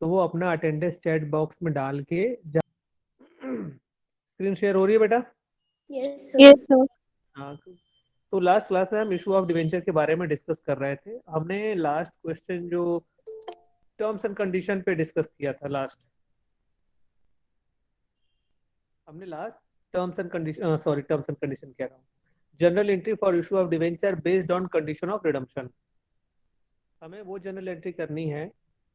तो वो अपना अटेंडेंस चैट बॉक्स में डाल के स्क्रीन शेयर हो रही है बेटा? Yes Yes, sir. sir. हाँ। तो लास्ट क्लास में हम इशू ऑफ डिवेंचर के बारे में डिस्कस कर रहे थे। हमने लास्ट क्वेश्चन जो टर्म्स एंड कंडीशन पे डिस्कस किया था हमने last terms and condition terms and condition कह रहा हूँ, general entry for issue of debenture based on condition of redemption. हमें वो जनरल एंट्री करनी है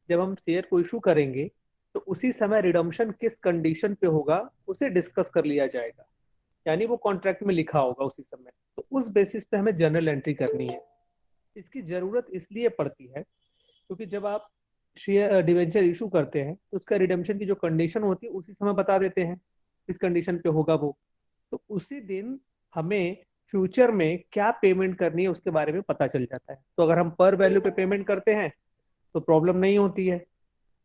जब हम शेयर को इशू करेंगे तो उसी समय रिडम्पशन किस कंडीशन पे होगा उसे डिस्कस कर लिया जाएगा, यानी वो कॉन्ट्रैक्ट में लिखा होगा उसी समय। तो उस बेसिस पे हमें जनरल एंट्री करनी है। इसकी जरूरत इसलिए पड़ती है क्योंकि जब आप शेयर डिवेंचर इशू करते हैं तो उसका रिडम्पशन की जो कंडीशन होती है उसी समय बता देते हैं किस कंडीशन पे होगा वो। तो उसी दिन हमें फ्यूचर में क्या पेमेंट करनी है उसके बारे में पता चल जाता है। तो अगर हम पर वैल्यू पे पेमेंट करते हैं तो प्रॉब्लम नहीं होती है,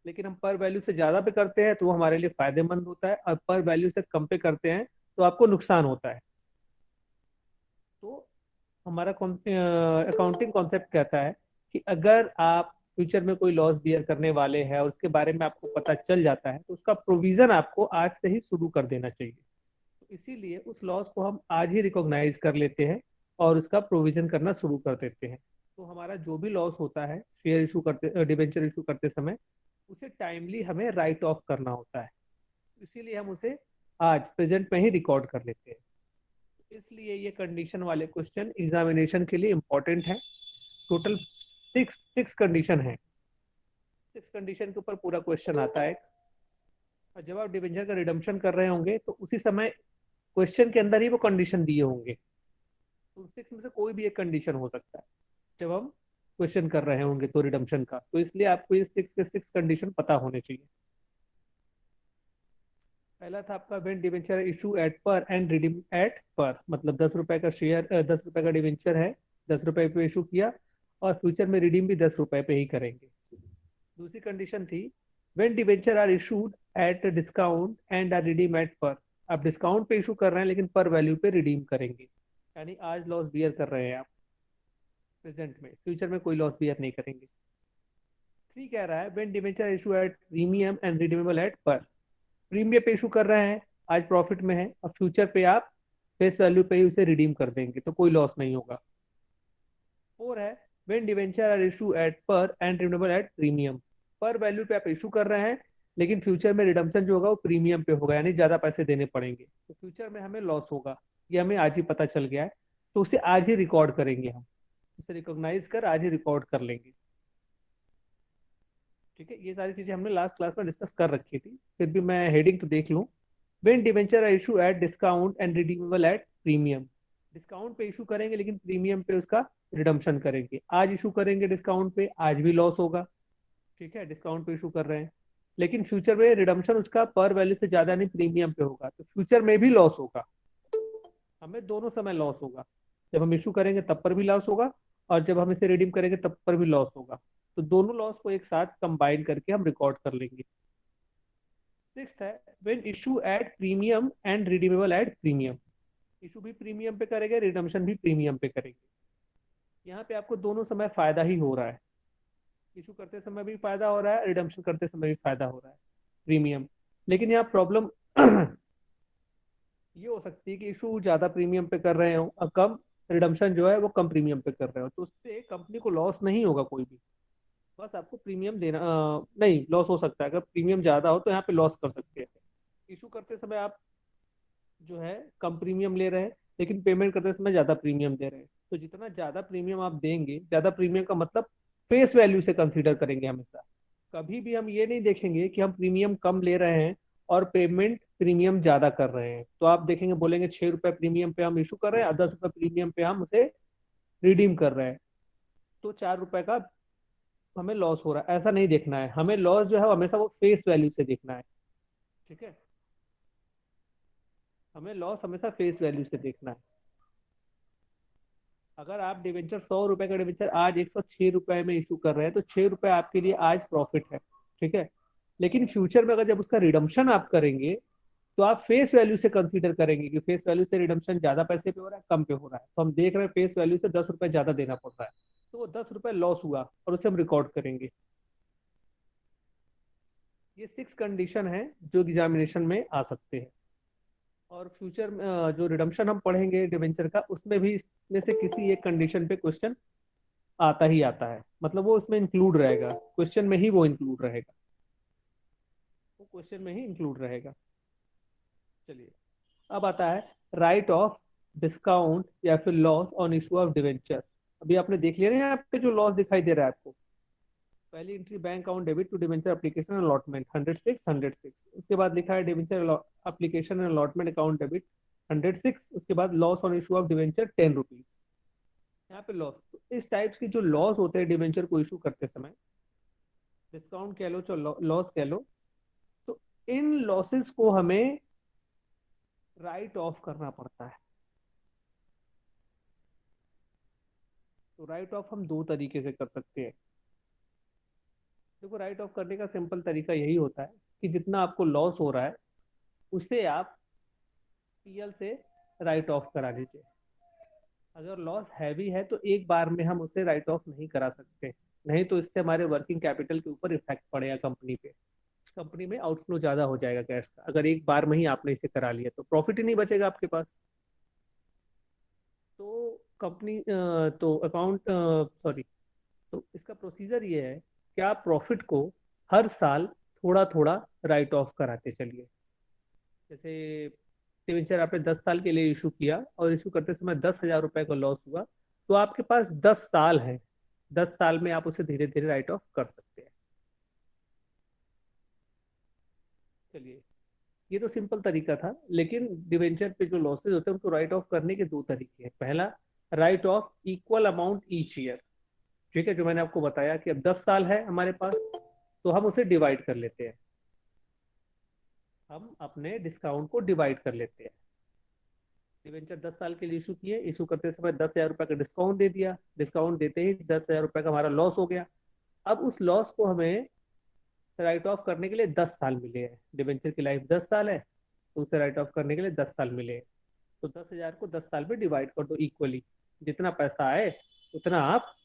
लेकिन हम पर वैल्यू से ज्यादा पे करते हैं तो वो हमारे लिए फायदेमंद होता है, और पर वैल्यू से कम पे करते हैं तो आपको नुकसान होता है। तो हमारा अकाउंटिंग कॉन्सेप्ट कहता है कि अगर आप फ्यूचर में कोई लॉस बियर करने वाले हैं और उसके बारे में आपको पता चल जाता है तो उसका प्रोविजन आपको आज से ही शुरू कर देना चाहिए। तो इसीलिए उस लॉस को हम आज ही रिकॉग्नाइज कर लेते हैं और उसका प्रोविजन करना शुरू कर देते हैं। तो हमारा जो भी लॉस होता है शेयर इशू करते डिबेंचर इशू करते समय उसे टाइमली हमें राइट ऑफ करना होता है, इसीलिए हम उसे आज प्रेजेंट में ही रिकॉर्ड कर लेते हैं। इसलिए ये कंडीशन वाले क्वेश्चन एग्जामिनेशन के लिए इंपॉर्टेंट है। टोटल सिक्स सिक्स कंडीशन है, सिक्स कंडीशन के ऊपर पूरा क्वेश्चन आता है। और जब आप डिबेंचर का रिडम्पशन कर रहे होंगे तो उसी समय क्वेश्चन के अंदर ही वो कंडीशन दिए होंगे, तो सिक्स में से कोई भी एक कंडीशन हो सकता है जब हम क्वेश्चन कर रहे होंगे तो रिडम्पशन का। तो इसलिए आपको ये सिक्स के सिक्स कंडीशन पता होने चाहिए। पहला था आपका when debenture issue at par and redeem at पर, मतलब 10 रुपए का शेयर 10 रुपए का डिवेंचर है, 10 रुपए पे इशू किया और फ्यूचर में रिडीम भी 10 रुपए पे ही करेंगे। दूसरी कंडीशन थी when debenture are issued at discount and are redeem at par, आप डिस्काउंट पे इशू कर रहे हैं लेकिन पर वैल्यू पे रिडीम करेंगे, यानी आज लॉस बियर कर रहे हैं आप प्रेजेंट में, फ्यूचर में कोई लॉस बियर नहीं करेंगे। थ्री कह रहा है when debenture issue at premium and redeemable eight पर, प्रीमियम पे इशू कर रहे हैं, आज प्रॉफिट में है और फ्यूचर पे आप फेस वैल्यू पे ही उसे रिडीम कर देंगे तो कोई लॉस नहीं होगा। फोर है when debenture are issue at par and redeemable at premium, par value पे आप इशू कर रहे हैं लेकिन फ्यूचर में रिडम्पशन जो होगा वो प्रीमियम पे होगा, यानी ज्यादा पैसे देने पड़ेंगे तो फ्यूचर में हमें लॉस होगा। ये हमें आज ही पता चल गया है तो उसे आज ही रिकॉर्ड करेंगे, हम उसे रिकॉग्नाइज कर आज ही रिकॉर्ड कर लेंगे। ठीक है, ये सारी चीजें हमने लास्ट क्लास में डिस्कस कर रखी थी, फिर भी मैं हेडिंग तो देख लूं। When debenture are issue at discount and redeemable at premium, discount पे इशू करेंगे लेकिन प्रीमियम पे उसका रिडम्पशन करेंगे। आज इशू करेंगे डिस्काउंट पे, आज भी लॉस होगा। ठीक है, डिस्काउंट पे इशू कर रहे हैं लेकिन फ्यूचर में रिडम्पशन उसका पर वैल्यू से ज्यादा नहीं प्रीमियम पे होगा तो फ्यूचर में भी लॉस होगा, हमें दोनों समय लॉस होगा। जब हम इशू करेंगे तब पर भी लॉस होगा और जब हम इसे रिडीम करेंगे तब पर भी लॉस होगा। तो दोनों लॉस को एक साथ कंबाइन करके हम रिकॉर्ड कर लेंगे। सिक्स्थ है when issue at premium and redeemable at premium, issue भी प्रीमियम पे करेंगे रिडम्पशन भी प्रीमियम पे करेंगे। यहाँ पे आपको दोनों समय फायदा ही हो रहा है, इशू करते समय भी फायदा हो रहा है, रिडम्पशन करते समय भी फायदा हो रहा है प्रीमियम। लेकिन यहाँ प्रॉब्लम ये हो सकती है कि इशू ज्यादा प्रीमियम पे कर रहे हो और कम रिडम्पशन जो है वो कम प्रीमियम पे कर रहे हो, तो उससे कंपनी को लॉस नहीं होगा कोई भी, बस आपको प्रीमियम देना नहीं, लॉस हो सकता है अगर प्रीमियम ज्यादा हो तो यहाँ पे लॉस कर सकते हैं। इशू करते समय आप जो है कम प्रीमियम ले रहे हैं लेकिन पेमेंट करते समय ज्यादा प्रीमियम दे रहे हैं, तो जितना ज्यादा प्रीमियम आप देंगे, ज्यादा प्रीमियम का मतलब फेस वैल्यू से कंसीडर करेंगे हमेशा। कभी भी हम ये नहीं देखेंगे कि हम प्रीमियम कम ले रहे हैं और पेमेंट प्रीमियम ज्यादा कर रहे हैं, तो आप देखेंगे बोलेंगे 6 रुपए प्रीमियम पे हम इशू कर रहे हैं और 10 रुपए प्रीमियम पे हम उसे रिडीम कर रहे हैं, तो 4 रुपए का हमें लॉस हो रहा है। ऐसा नहीं देखना है, हमें लॉस जो है वो हमेशा वो फेस वैल्यू से देखना है। ठीक है, हमें लॉस हमेशा फेस वैल्यू से देखना है। अगर आप डिवेंचर 100 रुपए का डिवेंचर आज 106 रुपए में इशू कर रहे हैं तो 6 रुपए आपके लिए आज प्रॉफिट है। ठीक है, लेकिन फ्यूचर में अगर जब उसका रिडम्पशन आप करेंगे तो आप फेस वैल्यू से कंसीडर करेंगे कि फेस वैल्यू से रिडम्पशन ज्यादा पैसे पे हो रहा है कम पे हो रहा है, तो हम देख रहे हैं फेस वैल्यू से 10 रुपए ज्यादा देना पड़ रहा है तो वो 10 रुपए लॉस हुआ और उसे हम रिकॉर्ड करेंगे। ये 6 कंडीशन है जो एग्जामिनेशन में आ सकते हैं। और फ्यूचर में जो रिडम्पशन हम पढ़ेंगे डिवेंचर का, उसमें भी इसमें से किसी एक कंडीशन पे क्वेश्चन आता ही आता है, मतलब वो उसमें इंक्लूड रहेगा, क्वेश्चन में ही वो इंक्लूड रहेगा, वो क्वेश्चन में ही इंक्लूड रहेगा। चलिए, अब आता है राइट ऑफ डिस्काउंट या फिर loss on issue of debenture. अभी आपने देख लिया ना यहाँ पे जो लॉस दिखाई दे रहा है आपको, पहली entry bank account debit to debenture application allotment 106 उसके बाद लिखा है debenture application allotment account debit 106, उसके बाद loss on issue of debenture 10 rupees. यहाँ पे लॉस, तो इस टाइप्स की जो लॉस होते हैं डिवेंचर को इशू करते समय, डिस्काउंट कह लो चाहे लॉस कह लो, तो इन लॉसेस को हमें राइट ऑफ करना पड़ता है। तो राइट ऑफ हम दो तरीके से कर सकते हैं। देखो, राइट ऑफ करने का सिंपल तरीका यही होता है कि जितना आपको लॉस हो रहा है उसे आप पीएल से राइट ऑफ करा लीजिए। अगर लॉस हैवी है तो एक बार में हम उसे राइट ऑफ नहीं करा सकते, नहीं तो इससे हमारे वर्किंग कैपिटल के ऊपर इफेक्ट पड़ेगा, कंपनी पे, कंपनी में आउटफ्लो ज्यादा हो जाएगा कैश का। अगर एक बार में ही आपने इसे करा लिया तो प्रॉफिट ही नहीं बचेगा आपके पास। तो कंपनी तो अकाउंट सॉरी, तो इसका प्रोसीजर ये है कि आप प्रॉफिट को हर साल थोड़ा थोड़ा राइट ऑफ कराते चलिए। जैसे डिवेंचर आपने 10 साल के लिए इशू किया और इशू करते समय 10,000 रुपए का लॉस हुआ, तो आपके पास 10 साल है, 10 साल में आप उसे धीरे धीरे राइट ऑफ कर सकते हैं। चलिए, ये तो सिंपल तरीका था, लेकिन डिवेंचर पे जो लॉसेज होते हैं उनको राइट ऑफ करने के दो तरीके हैं। पहला, right of equal amount each year. ठीक है, जो मैंने आपको बताया कि अब 10 साल है हमारे पास, तो हम उसे डिवाइड कर लेते हैं, हम अपने डिस्काउंट को डिवाइड कर लेते हैं। डिवेंचर 10 साल के लिए इशू किए, इशू करते समय 10,000 रुपए का डिस्काउंट दे दिया, डिस्काउंट देते ही 10,000 रुपए का हमारा लॉस हो गया। अब उस लॉस को हमें राइट ऑफ करने के लिए 10 साल मिले हैं, डिवेंचर की लाइफ 10 साल है, तो उसे राइट ऑफ करने के लिए 10 साल मिले हैं। तो 10,000 को 10 साल में डिवाइड कर दो इक्वली, जितना पैसा आए उतना आप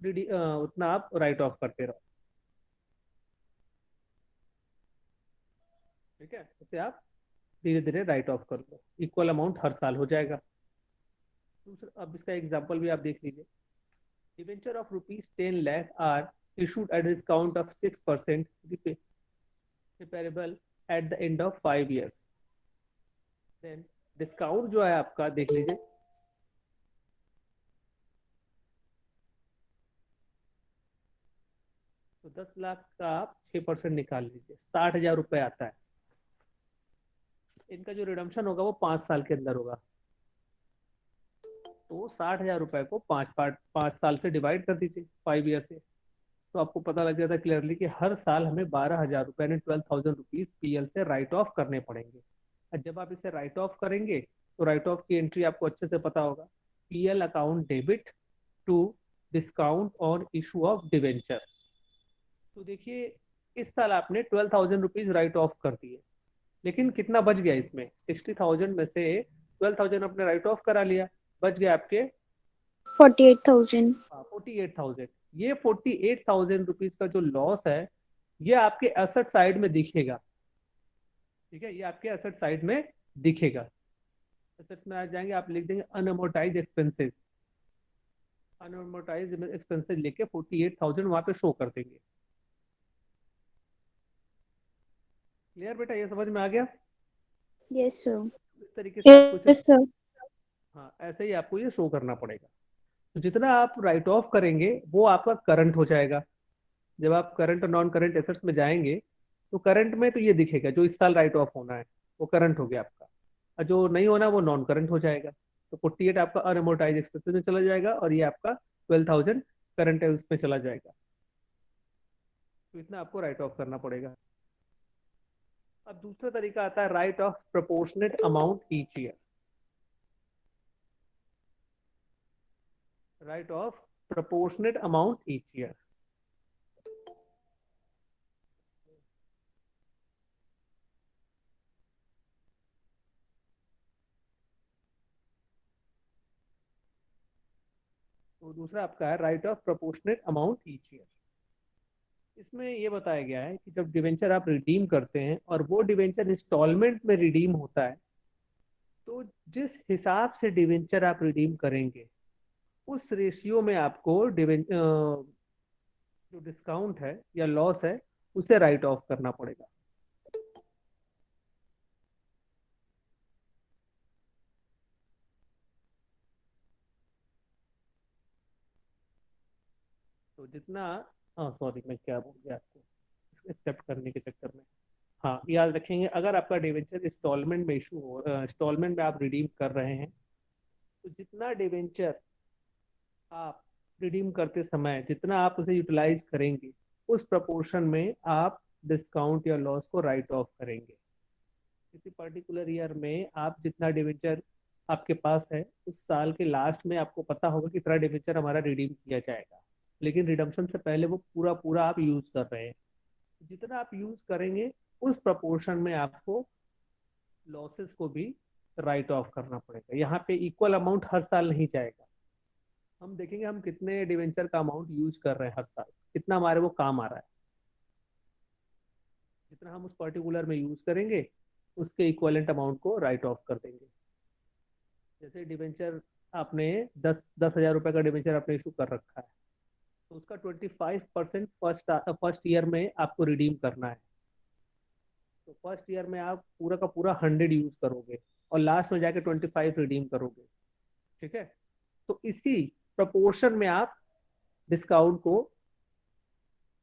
उतना आप राइट ऑफ करते रहो। ठीक है, उसे आप धीरे धीरे राइट ऑफ कर दो, इक्वल अमाउंट हर साल हो जाएगा। दूसरा, अब इसका एग्जांपल भी आप देख लीजिए। Debenture of ₹10 lakh are issued at a discount of 6% repairable at the end of 5 years। Then discount जो है आपका देख लीजिए, तो 10 लाख का आप 6% निकाल लीजिए, 60,000 रुपए आता है। इनका जो रिडम्पशन होगा वो 5 साल के अंदर होगा, तो 60,000 रुपए को 5 साल से डिवाइड कर दीजिए, 5 ईयर से। तो आपको पता लग जाता है क्लियरली कि हर साल हमें 12,000 रुपए यानी 12,000 रुपीज पीएल से राइट ऑफ करने पड़ेंगे। और जब आप इसे राइट ऑफ करेंगे तो राइट ऑफ की एंट्री आपको अच्छे से पता होगा, PL account debit to discount on issue of debenture. तो देखिए, इस साल आपने 12,000 रुपीज राइट ऑफ कर दिए, लेकिन कितना बच गया इसमें, 60,000 में से 12,000 आपने राइट ऑफ करा लिया, बच गया आपके 48,000। 48,000। ये 48,000 रुपीज का जो लॉस है, ये आपके एसेट साइड में दिखेगा। ठीक है, ये आपके एसेट साइड में दिखेगा। एसेट्स में आ जाएंगे, आप लिख देंगे अनअमोर्टाइज एक्सपेंसेस, अनअमोर्टाइज एक्सपेंसेस लेके 48,000 वहां पे शो कर देंगे। क्लियर बेटा, ये समझ में आ गया? Yes sir. इस तरीके से आपको इसे, यस सर। हाँ ऐसे ही आपको ये शो करना पड़ेगा। तो जितना आप राइट ऑफ करेंगे वो आपका करंट हो जाएगा। जब आप करंट और नॉन करंट एसेट्स में जाएंगे, तो करंट में तो ये दिखेगा जो इस साल राइट ऑफ होना है वो करंट हो गया आपका, और जो नहीं होना वो नॉन करंट हो जाएगा। तो 48 आपका अनअमोर्टाइज एक्सपेंसेस में चला जाएगा और ये आपका 12,000 करंट है उसमें चला जाएगा। तो इतना आपको राइट ऑफ करना पड़ेगा। अब दूसरा तरीका आता है right of proportionate amount each year. Right of proportionate amount each year. तो दूसरा आपका है right of proportionate amount each year. इसमें ये बताया गया है कि जब डिवेंचर आप रिडीम करते हैं और वो डिवेंचर इंस्टॉलमेंट में रिडीम होता है, तो जिस हिसाब से डिवेंचर आप रिडीम करेंगे उस रेशियो में आपको जो डिस्काउंट है या लॉस है उसे राइट ऑफ करना पड़ेगा। तो जितना, हाँ सॉरी मैं क्या बोल गया आपको एक्सेप्ट करने के चक्कर में। हाँ याद रखेंगे, अगर आपका डिवेंचर इंस्टॉलमेंट में इशू हो, इंस्टॉलमेंट में आप रिडीम कर रहे हैं, तो जितना डिवेंचर आप रिडीम करते समय जितना आप उसे यूटिलाइज करेंगे उस प्रपोर्शन में आप डिस्काउंट या लॉस को राइट ऑफ करेंगे। किसी पर्टिकुलर ईयर में आप जितना डिवेंचर आपके पास है उस साल के लास्ट में आपको पता होगा कि इतना डिवेंचर हमारा रिडीम किया जाएगा, लेकिन रिडम्पशन से पहले वो पूरा पूरा आप यूज कर रहे हैं। जितना आप यूज करेंगे उस प्रपोर्शन में आपको लॉसेस को भी राइट ऑफ करना पड़ेगा। यहाँ पे इक्वल अमाउंट हर साल नहीं जाएगा। हम देखेंगे हम कितने डिवेंचर का अमाउंट यूज कर रहे हैं हर साल, कितना हमारे वो काम आ रहा है। जितना हम उस पर्टिकुलर में यूज करेंगे उसके इक्वलेंट अमाउंट को राइट ऑफ कर देंगे। जैसे डिवेंचर आपने 10,000 रुपए का डिवेंचर आपने इशू कर रखा है, तो उसका 25% फर्स्ट ईयर में आपको रिडीम करना है। तो फर्स्ट ईयर में आप पूरा का पूरा 100 यूज करोगे और लास्ट में जाके 25 रिडीम करोगे। ठीक है, तो इसी प्रपोर्शन में आप डिस्काउंट को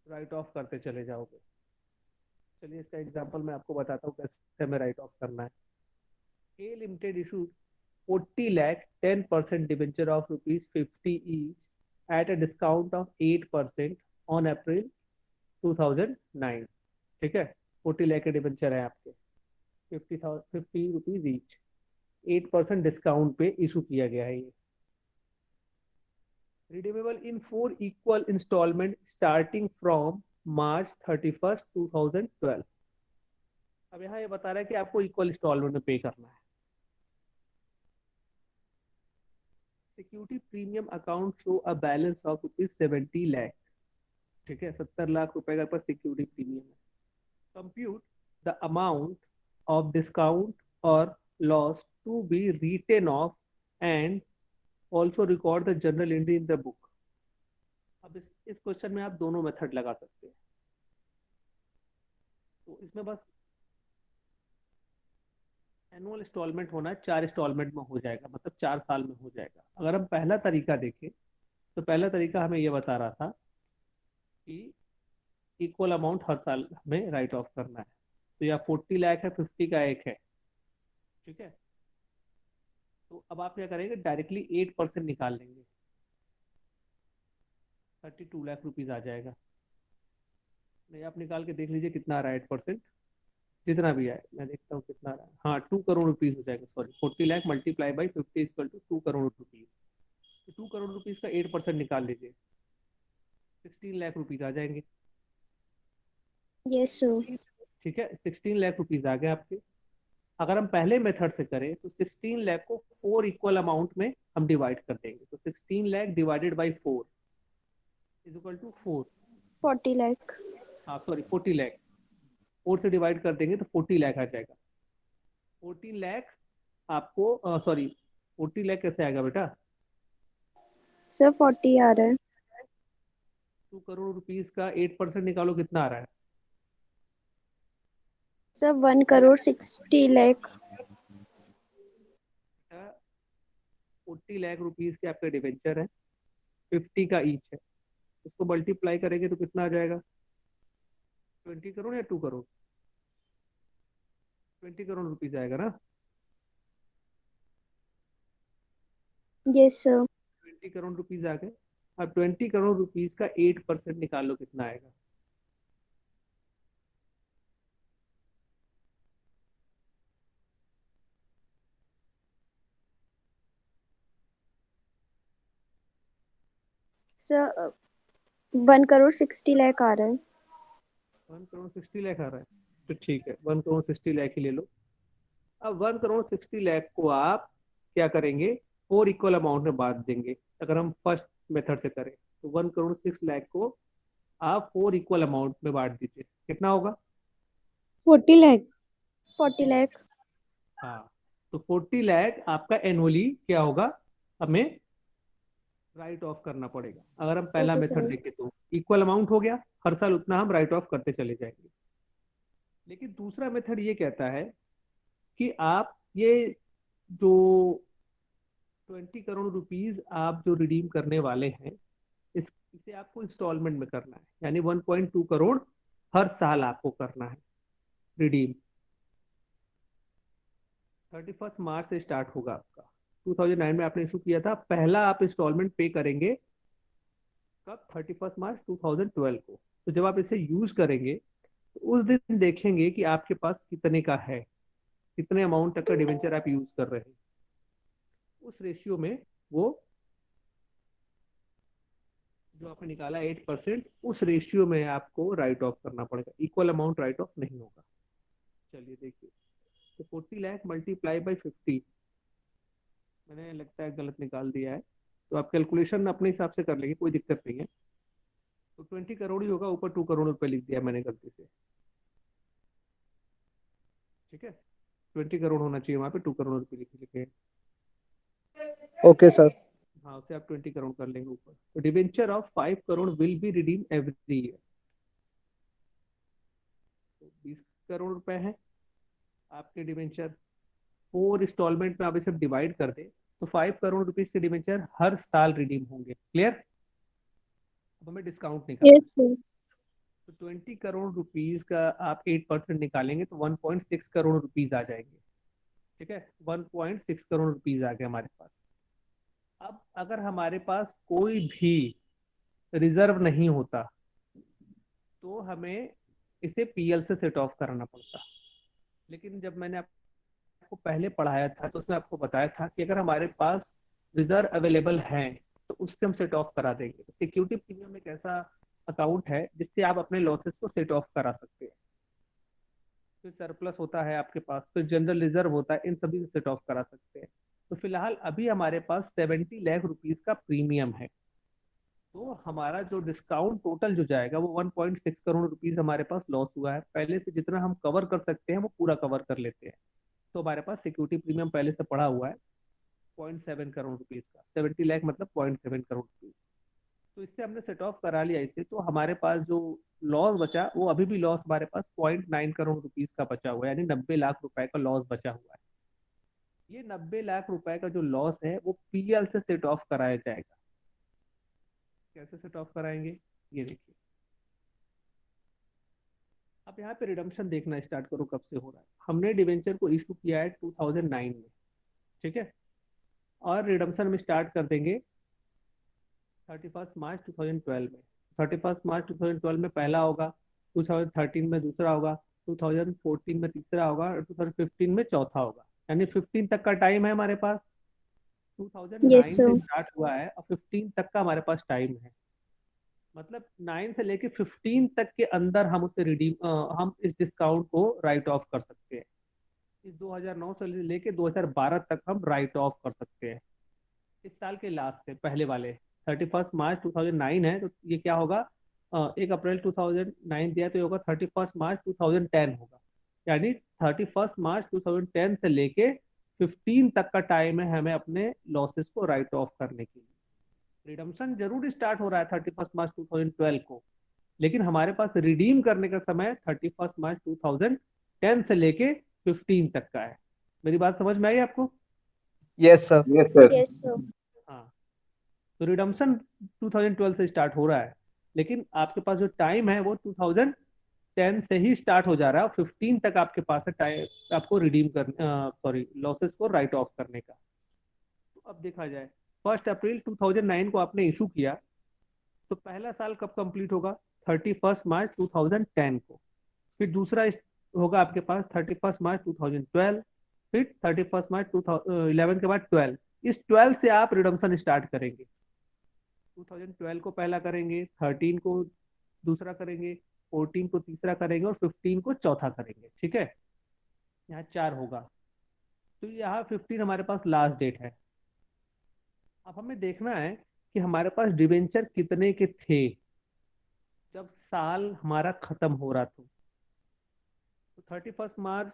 राइट ऑफ करते चले जाओगे। चलिए इसका एग्जांपल मैं आपको बताता हूँ कैसे हमें राइट ऑफ करना है। A limited issue 40 lakh 10% debenture of ₹50 each at a discount of 8% on April 2009। ठीक है, 40 लाख के डिबेंचर है आपके, 50 रुपीज ईच, 8% डिस्काउंट पे इशू किया गया है ये। Redeemable in 4 equal installment starting from March 31, 2012। अब यहाँ ये बता रहा है कि आपको इक्वल इंस्टॉलमेंट में पे करना है। Security premium account show a balance of ₹70 lakh. ठीक है, 70 लाख रुपए का पर सिक्योरिटी प्रीमियम है। Compute the amount of discount और loss to be written off and also record the journal entry in the book. अब इस क्वेश्चन में आप दोनों मेथड लगा सकते हैं। तो इसमें बस एनुअल इंस्टॉलमेंट होना है, 4 इंस्टॉलमेंट में हो जाएगा, मतलब 4 साल में हो जाएगा। अगर हम पहला तरीका देखें तो पहला तरीका हमें यह बता रहा था कि इक्वल अमाउंट हर साल हमें राइट ऑफ करना है। तो या 40 लाख है, 50 का एक है। ठीक है, तो अब आप क्या करेंगे, डायरेक्टली 8% निकाल लेंगे, 32 लाख रुपीज आ जाएगा। नहीं, आप निकाल के देख लीजिए कितना आ रहा है 8%। जितना भी आए मैं देखता हूँ कितना आ रहा है। हाँ, 2 करोड़ रुपीज हो जाएगा। Sorry, 40 lakh multiply by 50 equal to 2 crore rupees. 2 crore rupees का 8% निकाल लीजिए, 16 लाख रुपीज आ जाएंगे। Yes, sir. ठीक है, 16 लाख रुपीज आ गए आपके। अगर हम पहले मेथड से करें तो 16 लाख को 4 इक्वल अमाउंट में हम डिवाइड कर देंगे। तो 16 lakh divided by 4 is equal to 4। 40 lakh. हाँ सॉरी, 40 लाख 4 से डिवाइड कर देंगे तो 40 लाख आ जाएगा। 14 लाख आपको, सॉरी 40 लाख कैसे आएगा बेटा? Sir, 40 आ रहा है. 2 करोड़ रुपीज का 8% निकालो, कितना आ रहा है? Sir, 1 crore 60 lakh. 40 lakh rupees के आपके डिवेंचर है, 50 का ईच है। इसको मल्टीप्लाई करेंगे तो कितना आ जाएगा? 20 करोड़ या 2 करोड़? 20 करोड़ रुपीज आएगा ना। Yes, sir. 20 करोड़ रुपीज आ गए। अब 20 करोड़ रुपीज का 8% निकालो, कितना आएगा? Sir, 1 crore 60 lakh आ रहा है. 1 करोड़ 60 लाख आ रहा है, तो ठीक है 1 करोड़ 60 लाख ही ले लो। अब 1 करोड़ 60 लाख को आप क्या करेंगे, 4 इक्वल अमाउंट में बांट देंगे। अगर हम फर्स्ट मेथड से करें तो 1 करोड़ 6 लाख को आप 4 इक्वल अमाउंट में बांट दीजिए, कितना होगा? 40 लाख। 40 लाख। हाँ, तो 40 लाख आपका एनुअली क्या होगा, हमें राइट ऑफ करना पड़ेगा। अगर हम पहला ओके मेथड सर। देखें तो इक्वल अमाउंट हो गया, हर साल उतना हम राइट ऑफ करते चले जाएंगे। लेकिन दूसरा मेथड ये कहता है कि आप ये जो 20 करोड़ रुपीज आप जो रिडीम करने वाले हैं, इसे आपको इंस्टॉलमेंट में करना है, यानी 1.2 करोड़ हर साल आपको करना है रिडीम। 31 मार्च से स्टार्ट होगा आपका। 2009 में आपने इशू किया था, पहला आप इंस्टॉलमेंट पे करेंगे कब? 31 मार्च 2012 को। तो जब आप इसे यूज करेंगे तो उस दिन देखेंगे कि आपके पास कितने का है, कितने अमाउंट तक का डिवेंचर आप यूज कर रहे हैं। उस रेशियो में वो जो आपने निकाला 8%, उस रेशियो में आपको राइट ऑफ करना पड़ेगा, इक्वल अमाउंट राइट ऑफ नहीं होगा। चलिए देखिए, तो 40 लाख मल्टीप्लाई बाई 50, मैंने लगता है गलत निकाल दिया है, तो आप कैलकुलेशन अपने हिसाब से कर लेंगे, कोई दिक्कत नहीं है। तो 20 करोड़ ही होगा, ऊपर 2 करोड़ रुपए लिख दिया मैंने गलती से, ठीक है। 20 करोड़ होना चाहिए, वहां पे 2 करोड़ रुपए लिखे लिखे। Okay sir. हाँ, उसे आप 20 करोड़ कर लेंगे ऊपर। तो debenture of 5 crore will be redeem every year. तो 20 करोड़ रुपए है आपके डिवेंचर, 4 इंस्टॉलमेंट में आप इसे डिवाइड कर दे तो 5 करोड़ रुपीज के डिवेंचर हर साल रिडीम होंगे। क्लियर? अब हमें डिस्काउंट निकालना है। Yes sir. तो 20 करोड़ रुपीज का आप 8% निकालेंगे तो 1.6 करोड़ रुपीज आ जाएंगे, ठीक है। 1.6 करोड़ रुपीज आ गए हमारे पास। अब अगर हमारे पास कोई भी रिजर्व नहीं होता तो हमें इसे पीएल से सेट ऑफ कराना पड़ता। लेकिन जब मैंने आपको पहले पढ़ाया था तो उसमें आपको बताया था कि अगर हमारे पास रिजर्व अवेलेबल है तो उससे हम सेट ऑफ करा देंगे। सिक्योरिटी प्रीमियम एक ऐसा अकाउंट है जिससे आप अपने लॉसेस को सेट ऑफ करा सकते हैं। फिर सरप्लस होता है आपके पास, फिर जनरल रिजर्व होता है, इन सभी से सेट ऑफ करा सकते हैं। तो फिलहाल अभी हमारे पास 70 लाख रुपीज का प्रीमियम है। तो हमारा जो डिस्काउंट टोटल जो जाएगा वो 1.6 करोड़ रुपीज हमारे पास लॉस हुआ है। पहले से जितना हम कवर कर सकते हैं वो पूरा कवर कर लेते हैं। तो हमारे पास सिक्योरिटी प्रीमियम पहले से पड़ा हुआ है 0.7 करोड़ रुपीज का। 70 लाख मतलब 0.7 करोड़ रुपीज। तो इससे हमने सेट ऑफ करा लिया इसे, तो हमारे पास जो लॉस बचा वो अभी भी लॉस हमारे पास 0.9 करोड़ रुपीज का बचा हुआ है, यानी 90 लाख रुपए का लॉस बचा हुआ है। ये 90 लाख रुपए का जो लॉस है वो पीएल से सेट ऑफ कराया जाएगा। कैसे सेट ऑफ कराएंगे, ये देखिए। अब यहाँ पे रिडम्पशन देखना स्टार्ट करो कब से हो रहा है। हमने डिवेंचर को इशू किया है 2009 में, ठीक है, और रिडम्पशन में स्टार्ट कर देंगे 31 मार्च 2012 में। 31 मार्च 2012 में पहला होगा, 2013 में दूसरा होगा, 2014 में तीसरा होगा और 2015 में चौथा होगा। यानी 15 तक का टाइम है हमारे पास। यस 2009 से सर। स्टार्ट हुआ है और 15 तक का हमारे पास टाइम है। मतलब 9 से लेके 15 तक के अंदर हम उसे रिडीम हम इस डिस्काउंट को राइट ऑफ कर सकते हैं। इस 2009 से लेके 2012 तक हम राइट ऑफ कर सकते हैं। इस साल के लास्ट से पहले वाले 31 मार्च 2009 है, तो ये क्या होगा, 1 अप्रैल 2009 दिया तो ये होगा 31 मार्च 2010 होगा। यानी 31 मार्च 2010 से लेके 15 तक का टाइम है हमें अपने लॉसेस को राइट ऑफ करने के लिए। रिडम्पशन जरूर स्टार्ट हो रहा है 31 मार्च 2012 को, लेकिन हमारे पास रिडीम करने का समय 31 मार्च 2010 से लेके 15 तक का है। मेरी बात समझ में आई आपको? Yes sir. Yes sir. हाँ, तो रिडम्पशन 2012 से स्टार्ट हो रहा है, लेकिन आपके पास जो टाइम है वो 2010 से ही स्टार्ट हो जा रहा है और 15 तक आपके पास है टाइम आपको रिडीम कर सॉरी लॉसेस को राइट ऑफ करने का। तो अब देखा जाए, 1 अप्रैल 2009 को आपने इशू किया, तो पहला साल कब कंप्लीट होगा? 31 मार्च 2010 को। फिर दूसरा होगा आपके पास 31 मार्च 2012, फिर 31 मार्च 2011 के बाद 12। इस 12 से आप रिडम्पशन स्टार्ट करेंगे। 2012 को पहला करेंगे, 13 को दूसरा करेंगे, 14 को तीसरा करेंगे और 15 को चौथा करेंगे, ठीक है। यहाँ 4 होगा, तो यहाँ 15 हमारे पास लास्ट डेट है। अब हमें देखना है कि हमारे पास डिवेंचर कितने के थे। जब साल हमारा खत्म हो रहा था, तो 31 मार्च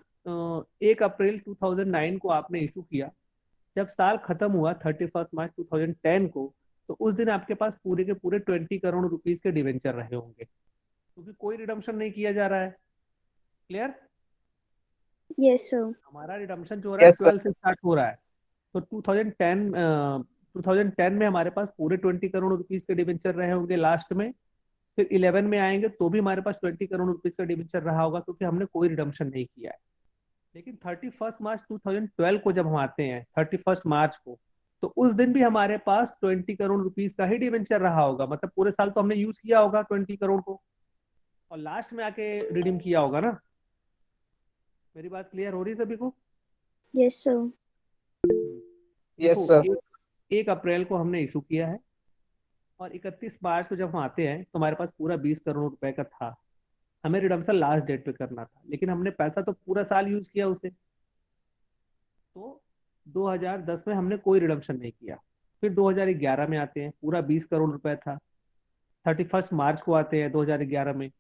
1 अप्रैल 2009 को आपने इशू किया। जब साल खत्म हुआ 31 मार्च 2010 को, तो उस दिन आपके पास पूरे के पूरे 20 करोड़ रुपीज के डिवेंचर रहे होंगे, क्योंकि कोई रिडम्पशन नहीं किया जा रहा है। क्लियर? Yes sir. हमारा रिडम्पशन जो हो रहा है यस सर। 12 से स्टार्ट हो रहा है। तो 2010 में हमारे पास पूरे 20 करोड़ रुपीज के डिवेंचर रहे होंगे लास्ट में। फिर 11 में आएंगे तो भी हमारे पास 20 करोड़ रुपीज का डिवेंचर रहा होगा, क्योंकि हमने कोई रिडम्पशन नहीं किया है। लेकिन 31 मार्च 2012 को जब हम आते हैं, 31 मार्च को, तो उस दिन भी हमारे पास 20 करोड़ रुपीज का ही डिवेंचर रहा होगा। मतलब पूरे साल तो हमने यूज किया होगा 20 करोड़ को, और लास्ट में आके रिडीम किया होगा ना। मेरी बात क्लियर हो रही है सभी को? Yes sir. यस देखो, सर। 1 अप्रैल को हमने इशू किया है, और 31 मार्च को जब हम आते हैं तो हमारे पास पूरा 20 करोड़ रुपए का था। हमें रिडम्पशन लास्ट डेट पे करना था, लेकिन हमने पैसा तो पूरा साल यूज किया उसे। तो 2010 में हमने कोई रिडम्पशन नहीं किया। फिर 2011 में आते हैं, पूरा 20 करोड़ रुपए था। 31 मार्च को आते हैं 2011 में,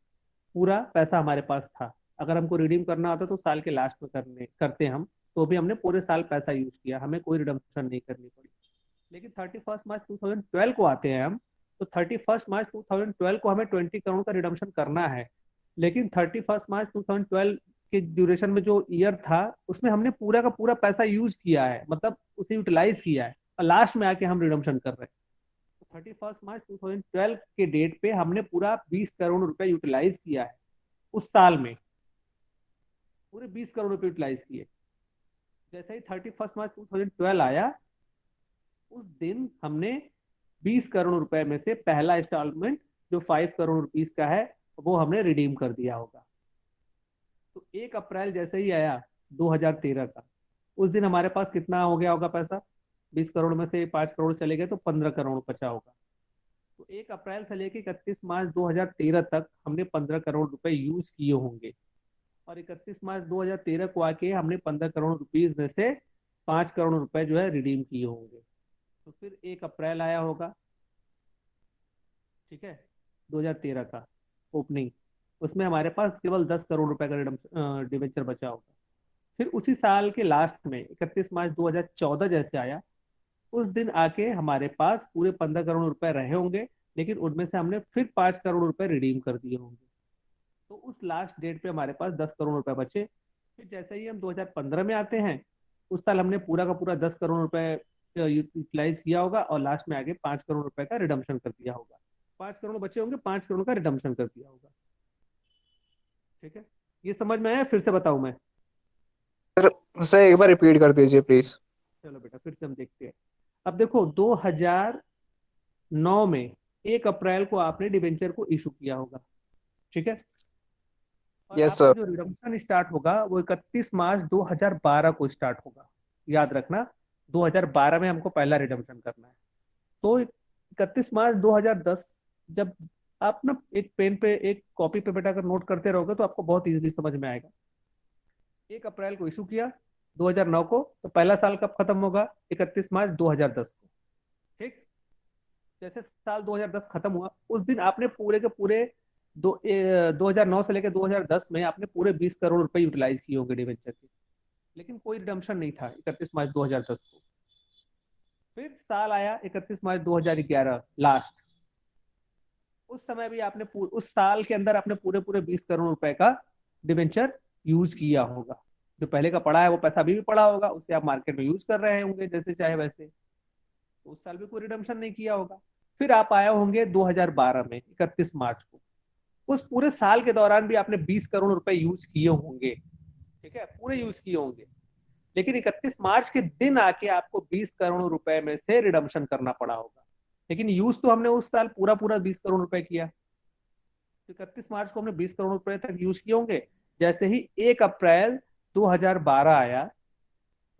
पूरा पैसा हमारे पास था। अगर हमको रिडीम करना होता तो साल के लास्ट में करते हम, तो भी हमने पूरे साल पैसा यूज किया, हमें कोई रिडम्पशन नहीं करनी पड़ी। लेकिन 31 मार्च 2012 को आते हैं हम, तो 31 मार्च 2012 को हमें 20 करोड़ का रिडम्पशन करना है। लेकिन 31 मार्च 2012 के ड्यूरेशन में जो ईयर था, उसमें हमने पूरा का पूरा पैसा यूज किया है, मतलब उसे यूटिलाइज किया है, और लास्ट में आके हम रिडम्पशन कर रहे हैं। तो 31 मार्च 2012 के डेट पे हमने पूरा 20 करोड़ रुपए यूटिलाइज किया है उस साल में, पूरे 20 करोड़ रुपए यूटिलाइज किए। जैसे ही 31 मार्च 2012 आया, उस दिन हमने 20 करोड़ रुपए में से पहला इंस्टॉलमेंट, जो 5 करोड़ रुपीज का है, वो हमने रिडीम कर दिया होगा। तो 1 अप्रैल जैसे ही आया 2013 का, उस दिन हमारे पास कितना हो गया होगा पैसा? 20 करोड़ में से 5 करोड़ चले गए तो 15 करोड़ बचा होगा। तो 1 अप्रैल से लेके 31 मार्च 2013 तक हमने 15 करोड़ रुपए यूज किए होंगे, और 31 मार्च 2013 को आके हमने 15 करोड़ रुपीज में से 5 करोड़ रुपए जो है रिडीम किए होंगे। तो फिर 1 अप्रैल आया होगा, ठीक है, 2013 का ओपनिंग, उसमें हमारे पास केवल 10 करोड़ रुपए का डिवेंचर बचा होगा। फिर उसी साल के लास्ट में 31 मार्च 2014 जैसे आया, उस दिन आके हमारे पास पूरे 15 करोड़ रुपए रहे होंगे, लेकिन उनमें से हमने फिर 5 करोड़ रुपए रिडीम कर दिए होंगे। तो उस लास्ट डेट पे हमारे पास 10 करोड़ रुपए बचे। फिर जैसे ही हम 2015 में आते हैं, उस साल हमने पूरा का पूरा 10 करोड़ रुपए यूटिलाइज किया होगा, और लास्ट में आगे 5 करोड़ रुपए का रिडम्पशन कर दिया होगा। 5 करोड़ बचे होंगे, 5 करोड़ का रिडम्पशन कर दिया होगा। ठीक है, ये समझ में आया? फिर से बताऊं मैं? सर सर एक बार रिपीट कर दीजिए प्लीज। चलो बेटा, फिर से हम देखते हैं। अब देखो, 2009 में 1 अप्रैल को आपने डिबेंचर को इशू किया होगा, ठीक है, और यस आपका सर। जो रिडम्पशन स्टार्ट होगा वो 31 मार्च 2012 को स्टार्ट होगा। याद रखना, 2012 में हमको पहला रिडम्पशन करना है। तो 31 मार्च 2010, जब आप ना एक पेन पे, एक कॉपी पे बेटा अगर नोट करते रहोगे तो आपको बहुत इजीली समझ में आएगा। 1 अप्रैल को इशू किया 2009 को, तो पहला साल कब खत्म होगा? 31 मार्च 2010 को। ठीक, जैसे साल 2010 खत्म हुआ, उस दिन आपने पूरे के पूरे 2009 से लेकर 2010 में आपने पूरे 20 करोड़ रुपए यूटिलाइज किए होंगे डिवेंचर के, लेकिन कोई रिडम्पशन नहीं था 31 मार्च 2010 को। फिर साल आया 31 मार्च 2011 लास्ट, उस समय भी आपने उस साल के अंदर आपने पूरे पूरे 20 करोड़ रुपए का डिवेंचर यूज किया होगा। जो पहले का पड़ा है वो पैसा अभी भी पड़ा होगा, उसे आप मार्केट में यूज कर रहे होंगे जैसे चाहे वैसे। तो उस साल भी कोई रिडम्पशन नहीं किया होगा। फिर आप आए होंगे 2012 में 31 मार्च को, उस पूरे साल के दौरान भी आपने 20 करोड़ रुपए यूज किए होंगे, ठीक है, पूरे यूज किए होंगे। लेकिन 31 मार्च के दिन आके आपको 20 करोड़ रुपए में से रिडम्पशन करना पड़ा होगा। लेकिन यूज तो हमने उस साल पूरा पूरा 20 करोड़ रुपए किया। तो 31 मार्च को हमने 20 करोड़ रुपए तक यूज किए होंगे। जैसे ही 1 अप्रैल 2012 आया,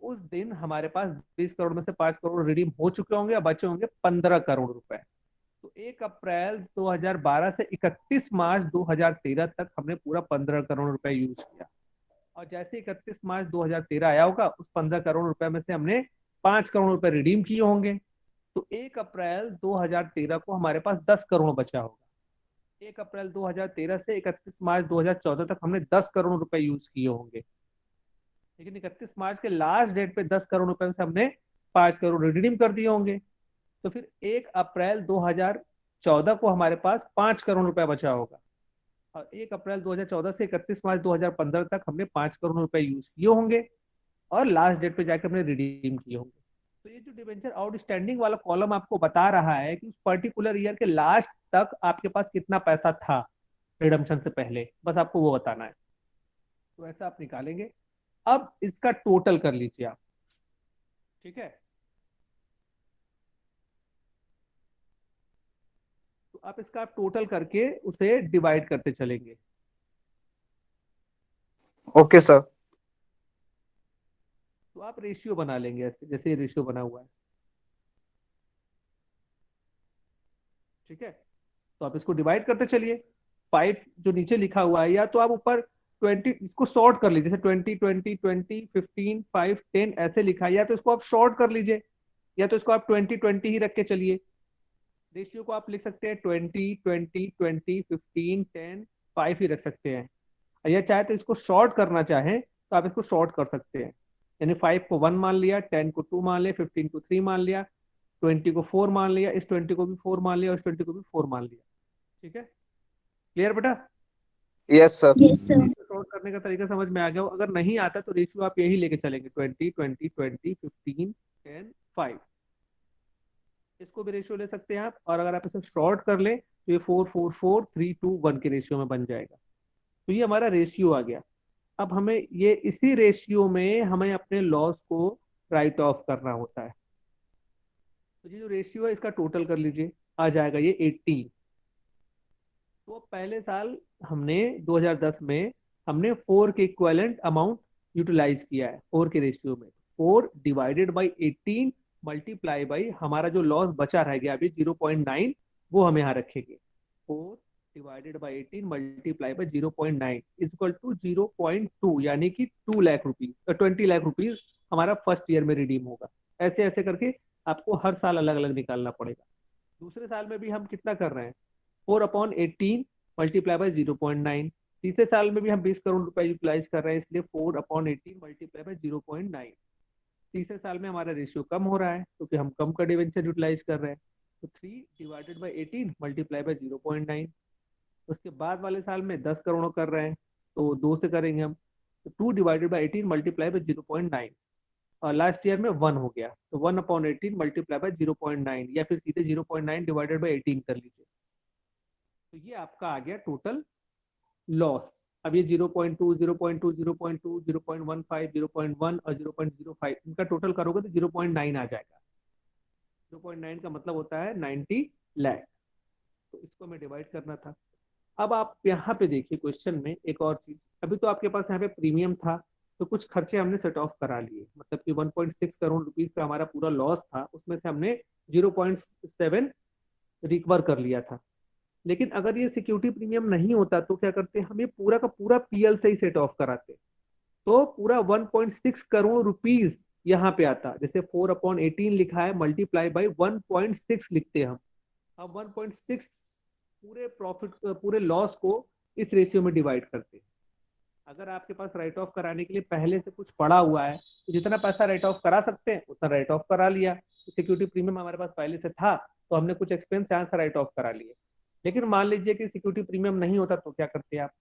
उस दिन हमारे पास 20 करोड़ में से 5 करोड़ रिडीम हो चुके होंगे, अब बचे होंगे 15 करोड़ रुपए। तो 1 अप्रैल 2012 से 31 मार्च 2013 तक हमने पूरा 15 करोड़ रुपए यूज किया। और जैसे 31 मार्च 2013 आया होगा, उस 15 करोड़ रुपए में से हमने 5 करोड़ रुपए रिडीम किए होंगे। तो 1 अप्रैल 2013 को हमारे पास 10 करोड़ बचा होगा। 1 अप्रैल 2013 से 31 मार्च 2014 तक हमने 10 करोड़ रुपए यूज किए होंगे, लेकिन 31 मार्च के लास्ट डेट पे 10 करोड़ रुपए में से हमने 5 करोड़ रिडीम कर दिए होंगे। तो फिर 1 अप्रैल 2014 को हमारे पास 5 करोड़ रुपए बचा होगा, और 1 अप्रैल 2014 से 31 मार्च 2015 तक हमने 5 करोड़ रुपए यूज किए होंगे, और लास्ट डेट पे जाकर हमने रिडीम किए होंगे। तो ये जो डिबेंचर आउटस्टैंडिंग वाला कॉलम आपको बता रहा है कि उस पर्टिकुलर ईयर के लास्ट तक आपके पास कितना पैसा था रिडम्पशन से पहले, बस आपको वो बताना है। तो ऐसा आप निकालेंगे। अब इसका टोटल कर लीजिए आप, ठीक है। तो आप इसका टोटल करके उसे डिवाइड करते चलेंगे। Okay sir. तो आप रेशियो बना लेंगे ऐसे, जैसे ये रेशियो बना हुआ है, ठीक है। तो आप इसको डिवाइड करते चलिए। 5 जो नीचे लिखा हुआ है, या तो आप ऊपर 20 इसको शॉर्ट कर लीजिए, जैसे 20 20 20 15 5 10 ऐसे लिखा है, या तो इसको आप शॉर्ट कर लीजिए, या तो इसको आप 20 20 ही रख के चलिए। रेशियो को आप लिख सकते हैं 20 20 20 15 10 5 ही रख सकते हैं। या चाहे तो इसको शॉर्ट करना चाहें तो आप इसको शॉर्ट कर सकते हैं, यानी 5 को 1 मान लिया, 10 को 2 मान लिया, 15 को 3 मान लिया, 20 को 4 मान लिया, इस 20 को भी 4 मान लिया, और इस 20 को भी 4 मान लिया। ठीक है, क्लियर बेटा? Yes sir. Yes sir. Short करने का तरीका समझ में आ गया हो? अगर नहीं आता तो रेशियो आप यही लेके चलेंगे 20 20 20 15 10 5। इसको भी रेशियो ले सकते हैं आप, और अगर आप इसे शॉर्ट कर ले तो ये 4 4 4 3 2 1 के रेशियो में बन जाएगा। तो ये हमारा रेशियो आ गया। अब हमें ये इसी रेशियो में हमें अपने लॉस को राइट ऑफ करना होता है। तो ये जो रेशियो है इसका टोटल कर लीजिए, आ जाएगा ये 18। तो पहले साल हमने 2010 में हमने 4 के इक्विवेलेंट अमाउंट यूटिलाइज किया है 4 के रेशियो में। 4 डिवाइडेड बाई 18 मल्टीप्लाई बाई हमारा जो लॉस बचा रह गया अभी 0.9, वो हम यहाँ रखेंगे। 4 divided by 18 multiply by 0.9 is equal to 0.2, यानी कि 2 लाख रुपीज, 20 लाख रुपीज हमारा फर्स्ट ईयर में रिडीम होगा। ऐसे ऐसे करके आपको हर साल अलग अलग निकालना पड़ेगा। दूसरे साल में भी हम कितना कर रहे हैं, 4/18 मल्टीप्लाई बाई 0.9। तीसरे साल में भी हम 20 करोड़ रुपए यूटिलाइज कर रहे हैं, इसलिए 4/18 मल्टीप्लाई बाई 0.9। तीसरे साल में हमारा रेशियो कम हो रहा है क्योंकि हम कम का डिवेंचर यूटिलाइज कर रहे हैं, तो 3 डिवाइडेड बाई 18 मल्टीप्लाई बाई 0.9। उसके बाद वाले साल में 10 करोड़ कर रहे हैं तो 2 से करेंगे हम, तो 2 डिवाइडेड बाई 18 मल्टीप्लाई बाई 0.9। और लास्ट ईयर में 1 हो गया, तो 1/18 मल्टीप्लाई बाई 0.9, या फिर सीधे 0.9 डिवाइडेड बाई 18 कर लीजिए। तो ये आपका आ गया टोटल लॉस। अब ये 0.2 0.2 0.2 0.15 0.1 और 0.05 इनका टोटल करोगे तो 0.9 आ जाएगा। 0.9 का मतलब होता है 90 लाख। तो इसको हमें डिवाइड करना था। अब आप यहाँ पे देखिए क्वेश्चन में एक और चीज, अभी तो आपके पास यहाँ पे प्रीमियम था, तो कुछ खर्चे हमने सेट ऑफ करा लिए, मतलब कि 1.6 करोड़ रुपीस का हमारा पूरा लॉस था, उसमें से हमने 0.7 रिकवर कर लिया था। लेकिन अगर ये सिक्योरिटी प्रीमियम नहीं होता तो क्या करते, हम ये पूरा का पूरा पीएल से ही सेट ऑफ कराते, तो पूरा 1.6 करोड़ रुपीस यहाँ पे आता। जैसे 4/18 लिखा है, मल्टीप्लाई बाई 1.6 लिखते हैं हम। अब 1.6 पूरे प्रॉफिट पूरे लॉस को इस रेशियो में डिवाइड करते हैं। अगर आपके पास राइट ऑफ कराने के लिए पहले से कुछ पड़ा हुआ है तो जितना पैसा राइट ऑफ करा सकते हैं उतना राइट ऑफ करा लिया। सिक्योरिटी प्रीमियम हमारे पास पहले से था तो हमने कुछ एक्सपेंस यहाँ से राइट ऑफ करा लिए। लेकिन मान लीजिए कि सिक्योरिटी प्रीमियम नहीं होता तो क्या करते हैं आप,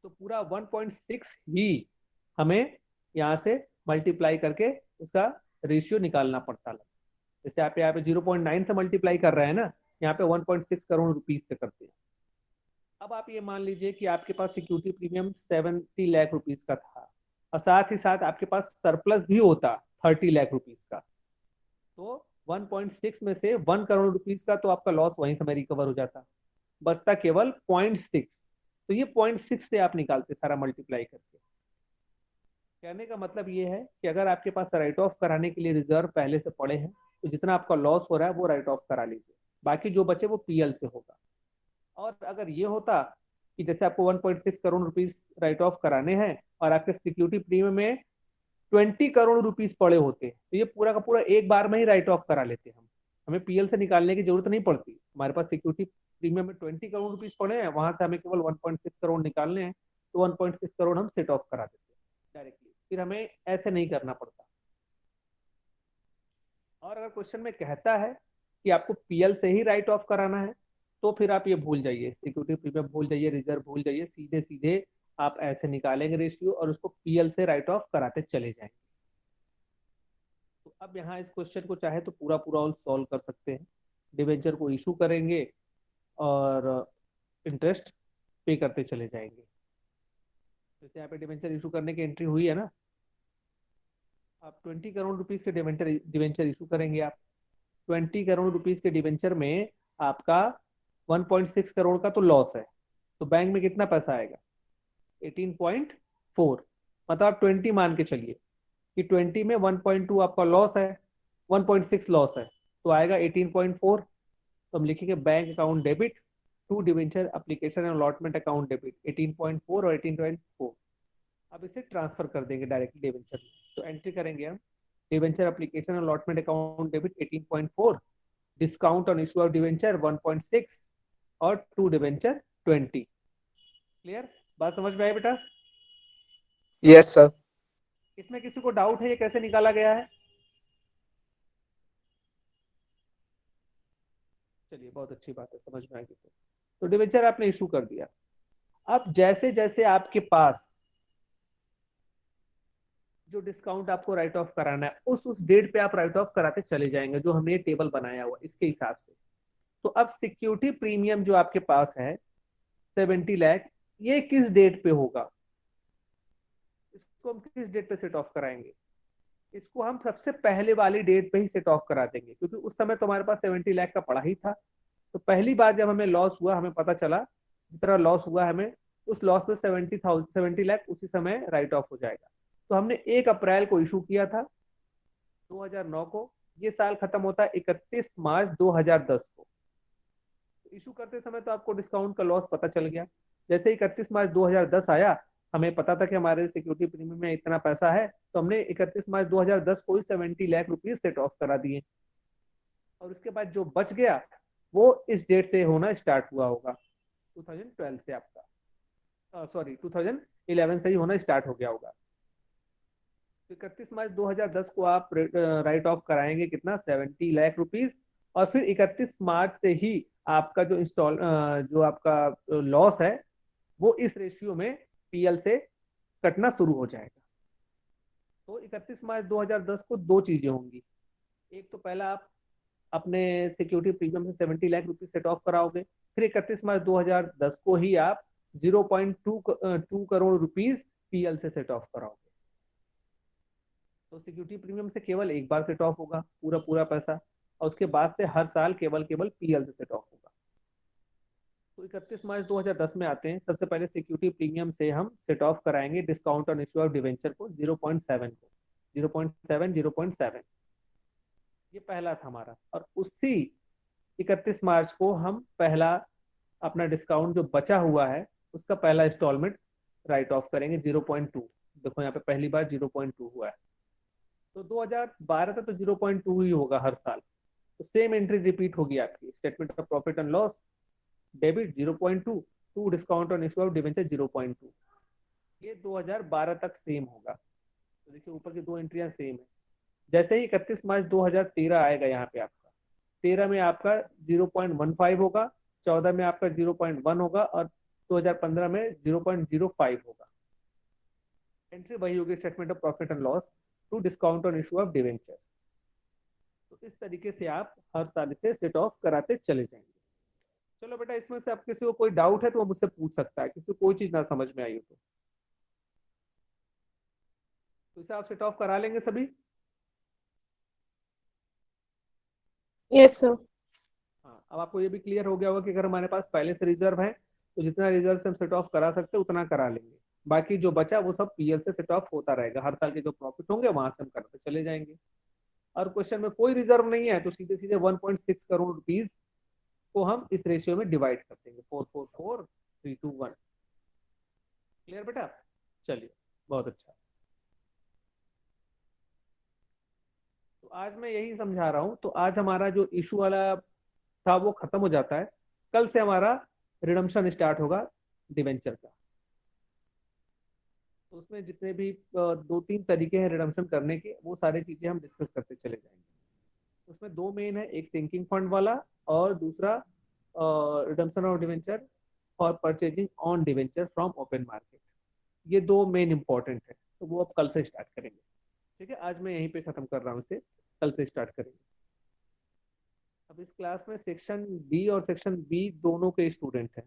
तो पूरा 1.6 ही हमें यहाँ से मल्टीप्लाई करके उसका रेशियो निकालना पड़ता है। जैसे आप यहाँ पे 0.9 से मल्टीप्लाई कर रहे हैं ना, यहाँ पे 1.6 करोड़ रुपीज से करते हैं। अब आप ये मान लीजिए कि आपके पास सिक्योरिटी प्रीमियम 70 लाख रुपीज का था, और साथ ही साथ आपके पास सरप्लस भी होता 30 लाख रुपीज का, तो 1.6 में से 1 करोड़ रुपीज का तो आपका लॉस वहीं से रिकवर हो जाता, बचता केवल 0.6। तो ये 0.6 से आप निकालते सारा मल्टीप्लाई करके। कहने का मतलब ये है कि अगर आपके पास राइट ऑफ कराने के लिए रिजर्व पहले से पड़े हैं तो जितना आपका लॉस हो रहा है वो राइट ऑफ करा लीजिए, बाकी जो बचे वो पीएल से होगा। और अगर ये होता कि जैसे आपको 1.6 करोड़ रुपीस राइट ऑफ कराने हैं और आपके सिक्योरिटी प्रीमियम में 20 करोड़ रुपीस पड़े होते तो ये पूरा का पूरा एक बार में ही राइट ऑफ करा लेते हम, हमें पीएल से निकालने की जरूरत नहीं पड़ती। हमारे पास सिक्योरिटी प्रीमियम में 20 करोड़ रुपीज पड़े हैं, वहां से हमें केवल 1.6 करोड़ निकालने हैं, तो 1.6 करोड़ हम सेट ऑफ करा देते हैं डायरेक्टली, फिर हमें ऐसे नहीं करना पड़ता। और अगर क्वेश्चन में कहता है कि आपको पीएल से ही राइट ऑफ कराना है, तो फिर आप ये भूल जाइए, सिक्योरिटी प्रीमियम भूल जाइए, रिजर्व भूल जाइए, सीधे सीधे आप ऐसे निकालेंगे रेशियो और उसको पीएल से राइट ऑफ कराते चले जाएंगे। तो अब यहाँ इस क्वेश्चन को चाहे तो पूरा पूरा सॉल्व कर सकते हैं। डिवेंचर को इशू करेंगे और इंटरेस्ट पे करते चले जाएंगे। जैसे यहाँ पे डिवेंचर इशू करने की एंट्री हुई है ना, आप 20 करोड़ रुपीज के डिवेंचर इशू करेंगे। आप 20 करोड़ रुपीज के डिवेंचर में आपका 1.6 करोड़ का तो लॉस है, तो बैंक में कितना पैसा आएगा? 18.4। मतलब आप 20 मान के चलिए कि 20 में 1.2 आपका लॉस है, 1.6 लॉस है, तो आएगा 18.4। तो हम लिखेंगे bank account debit to debenture application and allotment account debit 18.4 और 18.4। अब इसे ट्रांसफर कर देंगे डायरेक्टली डिवेंचर में। तो एंट्री करेंगे हम, debenture application allotment account debit 18.4, discount on issue of debenture 1.6 और टू डिवेंचर 20। क्लियर? बात समझ में आई बेटा? Yes sir. इसमें किसी को डाउट है ये कैसे निकाला गया है? चलिए बहुत अच्छी बात है, समझ में आ गई। तो डिवेंचर आपने इशू कर दिया। अब जैसे जैसे आपके पास जो डिस्काउंट आपको राइट ऑफ कराना है, उस डेट पे आप राइट ऑफ कराते चले जाएंगे, जो हमने ये टेबल बनाया हुआ इसके हिसाब से। तो अब सिक्योरिटी प्रीमियम जो आपके पास है 70 लाख, ये किस डेट पे होगा? इसको हम किस डेट पे सेट ऑफ कराएंगे? इसको हम सबसे पहले वाली डेट पे ही सेट ऑफ करा देंगे, क्योंकि उस समय तो हमारे पास 70 लाख का पड़ा ही था। तो पहली बार जब हमें लॉस हुआ, हमें पता चला जितना लॉस हुआ हमें, उस लॉस में 70 लाख उसी समय राइट ऑफ हो जाएगा। तो हमने 1 अप्रैल को इशू किया था 2009 को, ये साल खत्म होता है 31 मार्च 2010 को। इशू करते समय तो आपको डिस्काउंट का लॉस पता चल गया। जैसे 31 मार्च 2010 आया, हमें पता था कि हमारे सिक्योरिटी प्रीमियम में इतना पैसा है, तो हमने 31 मार्च 2010 को ही 70 लाख रुपीज सेट ऑफ करा दिए। और उसके बाद जो बच गया वो इस डेट से होना स्टार्ट हुआ होगा, 2012 से आपका, सॉरी 2011 से ही होना स्टार्ट हो गया होगा। तो 31 मार्च 2010 को आप राइट ऑफ कराएंगे कितना? 70 लाख रुपीज। और फिर 31 मार्च से ही आपका जो आपका लॉस है वो इस रेशियो में पीएल से कटना शुरू हो जाएगा। तो 31 मार्च 2010 को दो चीजें होंगी। एक तो पहला, आप अपने सिक्योरिटी प्रीमियम से 70 लाख रुपीज सेट ऑफ कराओगे, फिर 31 मार्च 2010 को ही आप 0.2 करोड़ रुपीज पीएल से सेट ऑफ कराओगे। तो सिक्योरिटी प्रीमियम से केवल एक बार सेट ऑफ होगा पूरा पूरा पैसा, और उसके बाद से हर साल केवल पीएल से सेट ऑफ होगा। तो 31 मार्च 2010 में आते हैं, सबसे पहले सिक्योरिटी प्रीमियम से हम सेट ऑफ कराएंगे discount on issue of debenture को 0.7 को, 0.7 ये पहला था हमारा। और उसी 31 मार्च को हम पहला अपना डिस्काउंट जो बचा हुआ है उसका पहला इंस्टॉलमेंट राइट ऑफ करेंगे 0.2। देखो यहाँ पे पहली बार 0.2 हुआ है, तो 2012 तक तो 0.2 ही होगा हर साल। तो सेम एंट्री रिपीट होगी आपकी, statement of profit and loss debit 0.2 to discount on issue of debenture 0.2। ये 2012 तक सेम होगा। तो देखिए ऊपर की दो एंट्रियां सेम है। जैसे ही 31 मार्च 2013 आएगा, यहाँ पे आपका 13 में आपका 0.15 होगा, 14 में आपका 0.1 होगा और 2015 में 0.05 होगा। एंट्री वही होगी, statement of profit and loss to discount on issue of debenture. तो इस तरीके से आप हर साल इसे सेट ऑफ कराते चले जाएंगे। चलो बेटा, इसमें से आप किसी को कोई डाउट है तो वो मुझसे पूछ सकता है, किसी को कोई चीज ना समझ में आई हो तो इसे आप सेट ऑफ करा लेंगे सभी? Yes sir. हाँ, अब आपको ये भी क्लियर हो गया होगा कि अगर हमारे पास पहले से रिजर्व है तो जितना रिजर्व से हम सेट ऑफ करा सकते हैं उतना करा लेंगे, बाकी जो बचा वो सब पीएल से सेट ऑफ होता रहेगा। हर साल के जो प्रॉफिट होंगे वहां से हम करते चले जाएंगे। और क्वेश्चन में कोई रिजर्व नहीं है तो सीधे सीधे 1.6 करोड़ रुपीज को हम इस रेशियो में डिवाइड कर देंगे, 444,321। क्लियर बेटा? चलिए बहुत अच्छा। तो आज मैं यही समझा रहा हूँ। तो आज हमारा जो इशू वाला था वो खत्म हो जाता है। कल से हमारा रिडम्पशन स्टार्ट होगा डिवेंचर का। तो उसमें जितने भी 2-3 तरीके हैं रिडम्पशन करने के, वो सारी चीजें हम डिस्कस करते चले जाएंगे। उसमें 2 मेन है, एक सिंकिंग फंड वाला और दूसरा रिडम्पशन ऑफ डिवेंचर और purchasing on debenture from open market. ये 2 मेन इंपॉर्टेंट है, तो वो अब कल से स्टार्ट करेंगे। ठीक है, आज मैं यहीं पे खत्म कर रहा हूँ, इसे कल से स्टार्ट करेंगे। अब इस क्लास में सेक्शन बी और सेक्शन बी दोनों के स्टूडेंट हैं।